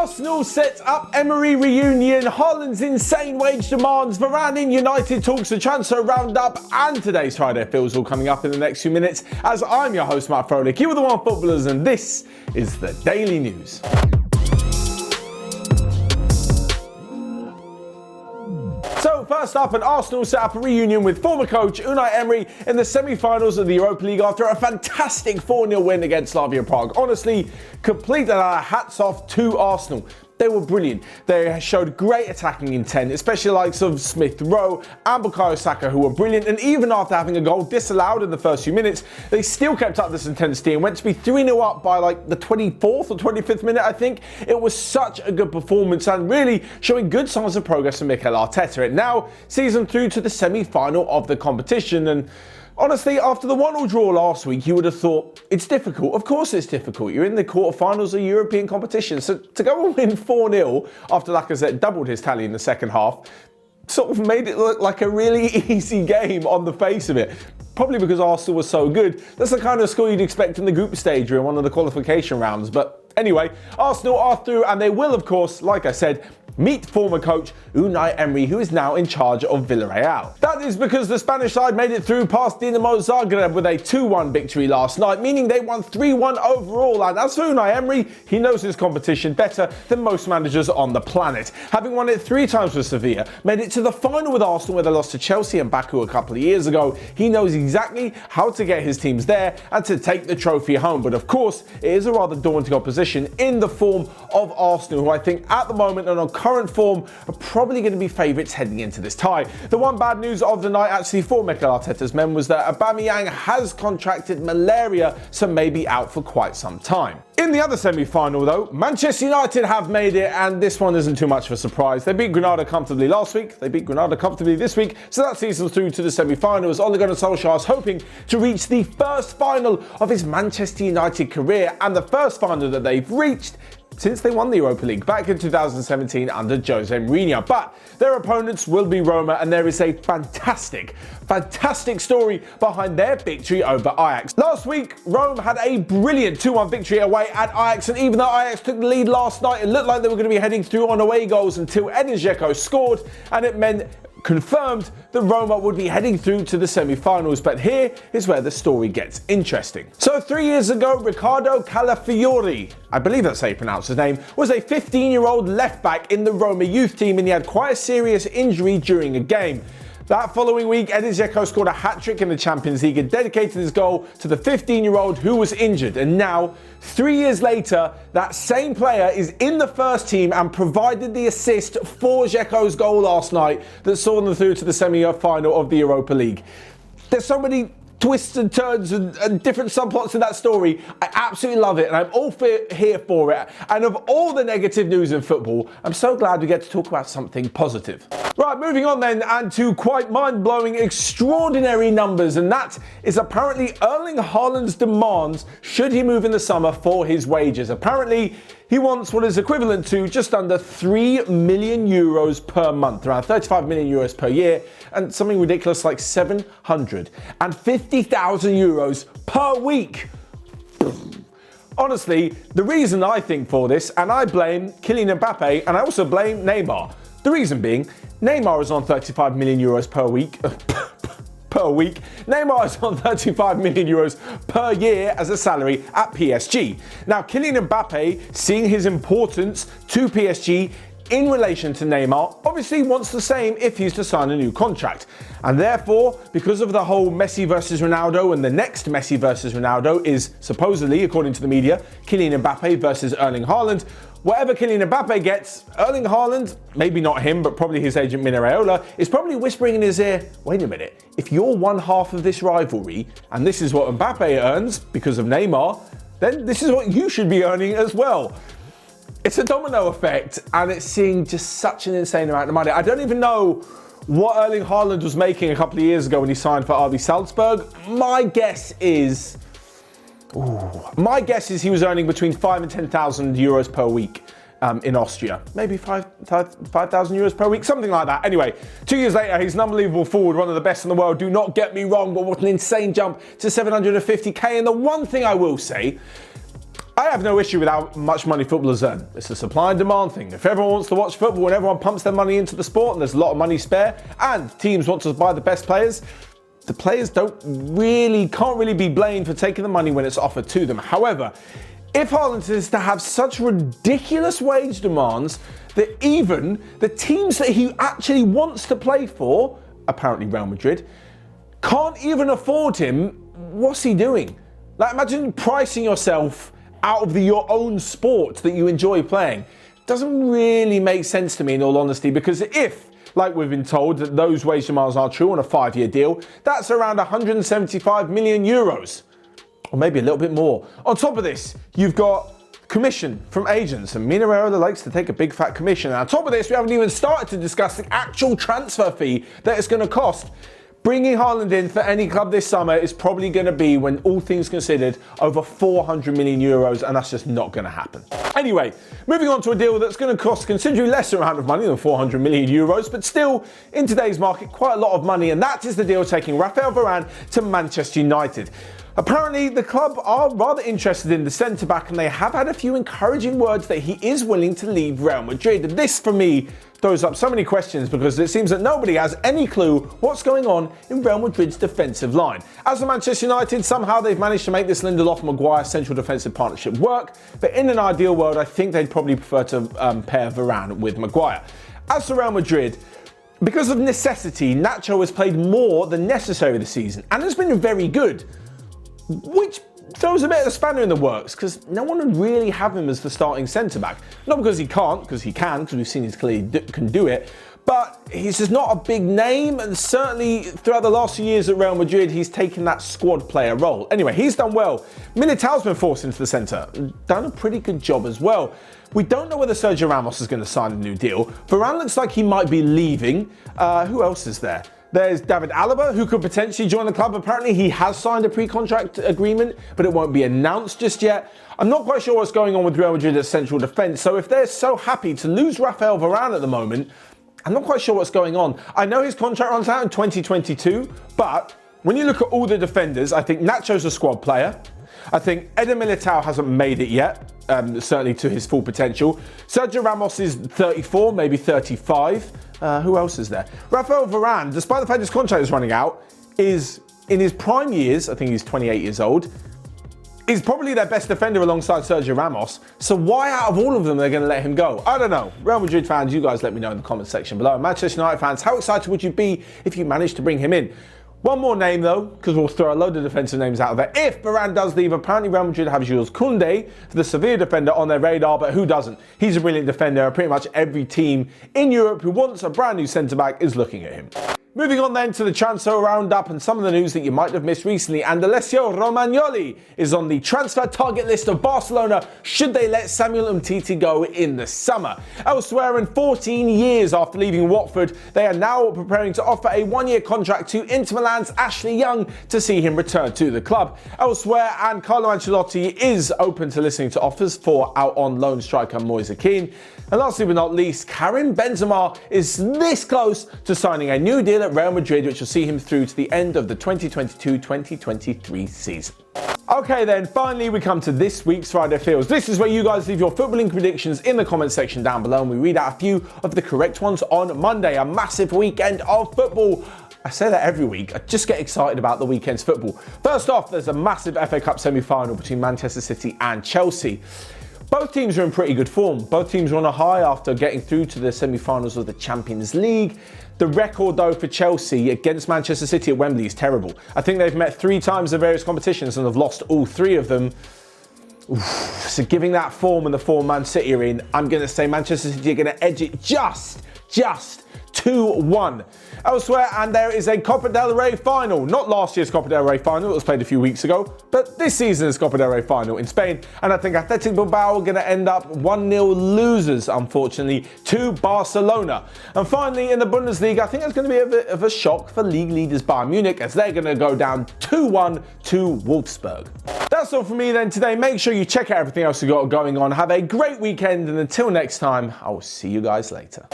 Arsenal sets up Emery reunion, Haaland's insane wage demands, Varane in United talks a transfer roundup, and today's Friday Feels all coming up in the next few minutes as I'm your host Matt Froelich, you are the OneFootballers, and this is the Daily News. So first up, Arsenal set up a reunion with former coach Unai Emery in the semi-finals of the Europa League after a fantastic 4-0 win against Slavia Prague. Honestly, complete hats off to Arsenal. They were brilliant. They showed great attacking intent, especially the likes of Smith Rowe and Bukayo Saka, who were brilliant. And even after having a goal disallowed in the first few minutes, they still kept up this intensity and went to be 3-0 up by like the 24th or 25th minute, I think. It was such a good performance and really showing good signs of progress from Mikel Arteta. It now sees them through to the semi-final of the competition. And honestly, after the 1-1 draw last week, you would have thought it's difficult. Of course it's difficult. You're in the quarterfinals of European competition. So to go and win 4-0 after Lacazette doubled his tally in the second half sort of made it look like a really easy game on the face of it. Probably because Arsenal was so good. That's the kind of score you'd expect in the group stage or in one of the qualification rounds. But anyway, Arsenal are through and they will, of course, like I said, meet former coach Unai Emery, who is now in charge of Villarreal. That is because the Spanish side made it through past Dinamo Zagreb with a 2-1 victory last night, meaning they won 3-1 overall. And as for Unai Emery, he knows his competition better than most managers on the planet. Having won it 3 times with Sevilla, made it to the final with Arsenal where they lost to Chelsea and Baku a couple of years ago, he knows exactly how to get his teams there and to take the trophy home. But of course, it is a rather daunting opposition in the form of Arsenal, who I think at the moment and on current form are probably going to be favourites heading into this tie. The one bad news of the night actually for Mikel Arteta's men was that Aubameyang has contracted malaria, so may be out for quite some time. In the other semi-final though, Manchester United have made it, and this one isn't too much of a surprise. They beat Granada comfortably last week, they beat Granada comfortably this week, so that sees them through to the semi-finals. Ole Gunnar Solskjaer is hoping to reach the first final of his Manchester United career, and the first final that they've reached since they won the Europa League back in 2017 under Jose Mourinho. But their opponents will be Roma, and there is a fantastic story behind their victory over Ajax. Last week, Rome had a brilliant 2-1 victory away at Ajax, and even though Ajax took the lead last night, it looked like they were going to be heading through on away goals until Edin Dzeko scored, and it meant confirmed that Roma would be heading through to the semi-finals. But here is where the story gets interesting. So 3 years ago, Riccardo Calafiori, I believe that's how you pronounce his name, was a 15-year-old left-back in the Roma youth team, and he had quite a serious injury during a game. That following week, Edin Dzeko scored a hat-trick in the Champions League and dedicated his goal to the 15-year-old who was injured. And now, 3 years later, that same player is in the first team and provided the assist for Dzeko's goal last night that saw them through to the semi-final of the Europa League. There's so many twists and turns and different subplots in that story. I absolutely love it, and I'm all here for it. And of all the negative news in football, I'm so glad we get to talk about something positive. Right, moving on then, and to quite mind-blowing, extraordinary numbers, and that is apparently Erling Haaland's demands should he move in the summer for his wages. Apparently, he wants what is equivalent to just under 3 million euros per month, around 35 million euros per year, and something ridiculous like 750,000 euros per week. Honestly, the reason I think for this, and I blame Kylian Mbappe, and I also blame Neymar. The reason being, Neymar is on 35 million euros per week. Neymar is on 35 million euros per year as a salary at PSG. Now, Kylian Mbappe, seeing his importance to PSG in relation to Neymar, obviously wants the same if he's to sign a new contract. And therefore, because of the whole Messi versus Ronaldo, and the next Messi versus Ronaldo is supposedly, according to the media, Kylian Mbappe versus Erling Haaland, whatever Kylian Mbappe gets, Erling Haaland, maybe not him, but probably his agent Mino Raiola, is probably whispering in his ear, wait a minute, if you're one half of this rivalry, and this is what Mbappe earns because of Neymar, then this is what you should be earning as well. It's a domino effect, and it's seeing just such an insane amount of money. I don't even know what Erling Haaland was making a couple of years ago when he signed for RB Salzburg. My guess is he was earning between 5,000 and 10,000 euros per week in Austria. Maybe 5,000 euros per week, something like that. Anyway, 2 years later, he's an unbelievable forward, one of the best in the world. Do not get me wrong, but what an insane jump to 750k. And the one thing I will say, I have no issue with how much money footballers earn. It's a supply and demand thing. If everyone wants to watch football and everyone pumps their money into the sport and there's a lot of money spare and teams want to buy the best players, the players can't really be blamed for taking the money when it's offered to them. However, if Haaland is to have such ridiculous wage demands that even the teams that he actually wants to play for, apparently Real Madrid, can't even afford him, what's he doing? Like, imagine pricing yourself out of your own sport that you enjoy playing. Doesn't really make sense to me, in all honesty, because if, like we've been told, that those wage demands are true on a 5-year deal, that's around 175 million euros, or maybe a little bit more. On top of this, you've got commission from agents, and Mino Raiola likes to take a big fat commission. And on top of this, we haven't even started to discuss the actual transfer fee that it's going to cost. Bringing Haaland in for any club this summer is probably going to be, when all things considered, over 400 million euros, and that's just not going to happen. Anyway, moving on to a deal that's going to cost considerably lesser amount of money than 400 million euros, but still, in today's market, quite a lot of money, and that is the deal taking Raphael Varane to Manchester United. Apparently, the club are rather interested in the centre-back, and they have had a few encouraging words that he is willing to leave Real Madrid. And this, for me, throws up so many questions because it seems that nobody has any clue what's going on in Real Madrid's defensive line. As for Manchester United, somehow they've managed to make this Lindelof-Maguire central defensive partnership work, but in an ideal world, I think they'd probably prefer to pair Varane with Maguire. As for Real Madrid, because of necessity, Nacho has played more than necessary this season and has been very good, which throws a bit of a spanner in the works because no one would really have him as the starting centre-back. Not because he can't, because he can, because we've seen he clearly can do it, but he's just not a big name, and certainly throughout the last few years at Real Madrid, he's taken that squad player role. Anyway, he's done well. Militao's been forced into the centre, done a pretty good job as well. We don't know whether Sergio Ramos is going to sign a new deal. Varane looks like he might be leaving. Who else is there? There's David Alaba, who could potentially join the club. Apparently, he has signed a pre-contract agreement, but it won't be announced just yet. I'm not quite sure what's going on with Real Madrid at central defence, so if they're so happy to lose Raphael Varane at the moment, I'm not quite sure what's going on. I know his contract runs out in 2022, but when you look at all the defenders, I think Nacho's a squad player. I think Eder Militao hasn't made it yet, certainly to his full potential. Sergio Ramos is 34, maybe 35. Who else is there? Raphael Varane, despite the fact his contract is running out, is in his prime years, I think he's 28 years old, is probably their best defender alongside Sergio Ramos. So why out of all of them they're going to let him go? I don't know. Real Madrid fans, you guys let me know in the comment section below. Manchester United fans, how excited would you be if you managed to bring him in? One more name though, because we'll throw a load of defensive names out there. If Varane does leave, apparently Real Madrid have Jules Koundé, the Sevilla defender, on their radar, but who doesn't? He's a brilliant defender. Pretty much every team in Europe who wants a brand new centre-back is looking at him. Moving on then to the transfer roundup and some of the news that you might have missed recently. And Alessio Romagnoli is on the transfer target list of Barcelona should they let Samuel Umtiti go in the summer. Elsewhere, in 14 years after leaving Watford, they are now preparing to offer a 1-year contract to Inter Milan's Ashley Young to see him return to the club. Elsewhere, and Carlo Ancelotti is open to listening to offers for out on loan striker Moise Kean. And lastly but not least, Karim Benzema is this close to signing a new deal at Real Madrid, which will see him through to the end of the 2022-2023 season. Okay then, finally we come to this week's Friday Feels. This is where you guys leave your footballing predictions in the comment section down below, and we read out a few of the correct ones on Monday. A massive weekend of football. I say that every week. I just get excited about the weekend's football. First off, there's a massive FA Cup semi-final between Manchester City and Chelsea. Both teams are in pretty good form. Both teams are on a high after getting through to the semi-finals of the Champions League. The record, though, for Chelsea against Manchester City at Wembley is terrible. I think they've met 3 times in various competitions and have lost all 3 of them. So giving that form and the form Man City are in, I'm going to say Manchester City are going to edge it just 2-1. Elsewhere, and there is a Copa del Rey final. Not last year's Copa del Rey final, it was played a few weeks ago, but this season's Copa del Rey final in Spain. And I think Athletic Bilbao are going to end up 1-0 losers, unfortunately, to Barcelona. And finally, in the Bundesliga, I think it's going to be a bit of a shock for league leaders Bayern Munich, as they're going to go down 2-1 to Wolfsburg. That's all from me then today. Make sure you check out everything else we've got going on. Have a great weekend, and until next time, I will see you guys later.